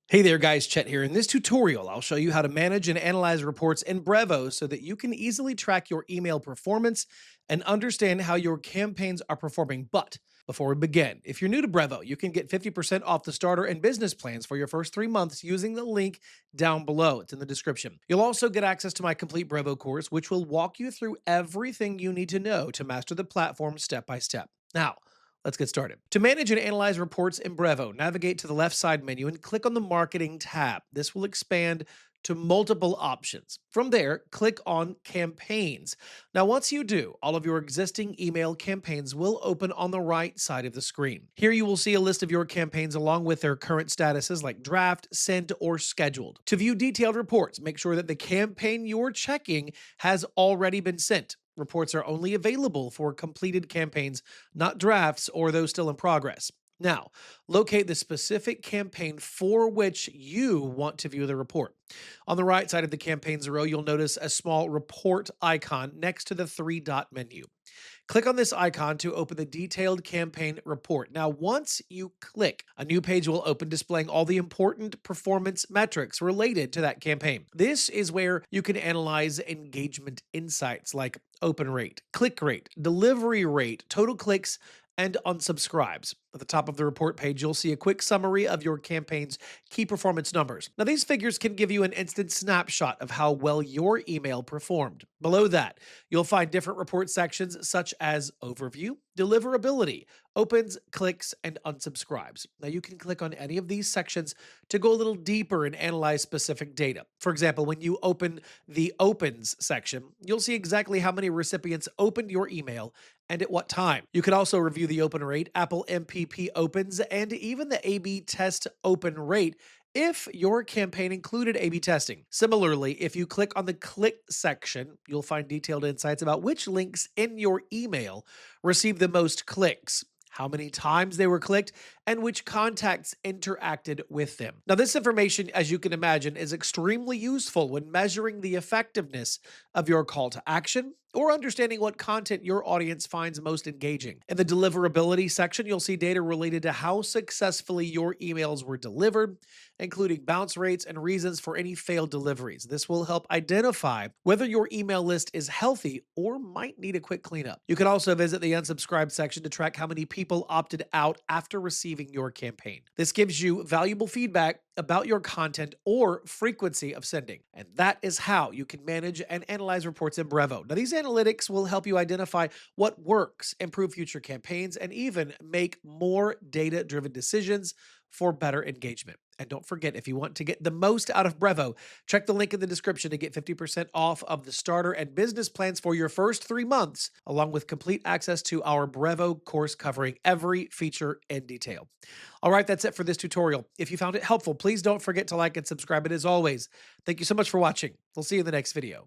Hey there guys, Chet here. In this tutorial, I'll show you how to manage and analyze reports in Brevo so that you can easily track your email performance and understand how your campaigns are performing. But before we begin, if you're new to Brevo, you can get 50% off the starter and business plans for your first 3 months using the link down below. It's in the description. You'll also get access to my complete Brevo course, which will walk you through everything you need to know to master the platform step by step. Now, let's get started. To manage and analyze reports in Brevo, navigate to the left side menu and click on the Marketing tab. This will expand to multiple options. From there, click on Campaigns. Now, once you do, all of your existing email campaigns will open on the right side of the screen. Here you will see a list of your campaigns along with their current statuses like draft, sent, or scheduled. To view detailed reports, make sure that the campaign you're checking has already been sent. Reports are only available for completed campaigns, not drafts or those still in progress. Now, locate the specific campaign for which you want to view the report. On the right side of the campaigns row, you'll notice a small report icon next to the three-dot menu. Click on this icon to open the detailed campaign report. Now, once you click, a new page will open displaying all the important performance metrics related to that campaign. This is where you can analyze engagement insights like open rate, click rate, delivery rate, total clicks, and unsubscribes. At the top of the report page, you'll see a quick summary of your campaign's key performance numbers. Now, these figures can give you an instant snapshot of how well your email performed. Below that, you'll find different report sections such as Overview, Deliverability, Opens, Clicks, and Unsubscribes. Now, you can click on any of these sections to go a little deeper and analyze specific data. For example, when you open the Opens section, you'll see exactly how many recipients opened your email and at what time. You can also review the open rate, Apple MPP opens, and even the A/B test open rate if your campaign included A/B testing. Similarly, if you click on the click section, you'll find detailed insights about which links in your email received the most clicks, how many times they were clicked, and which contacts interacted with them. Now, this information, as you can imagine, is extremely useful when measuring the effectiveness of your call to action or understanding what content your audience finds most engaging. In the deliverability section, you'll see data related to how successfully your emails were delivered, including bounce rates and reasons for any failed deliveries. This will help identify whether your email list is healthy or might need a quick cleanup. You can also visit the unsubscribe section to track how many people opted out after receiving your campaign. This gives you valuable feedback about your content or frequency of sending. And that is how you can manage and analyze reports in Brevo. Now, these analytics will help you identify what works, improve future campaigns, and even make more data-driven decisions for better engagement. And don't forget, if you want to get the most out of Brevo, check the link in the description to get 50% off of the starter and business plans for your first 3 months, along with complete access to our Brevo course covering every feature in detail. All right, that's it for this tutorial. If you found it helpful, please don't forget to like and subscribe. And as always, thank you so much for watching. We'll see you in the next video.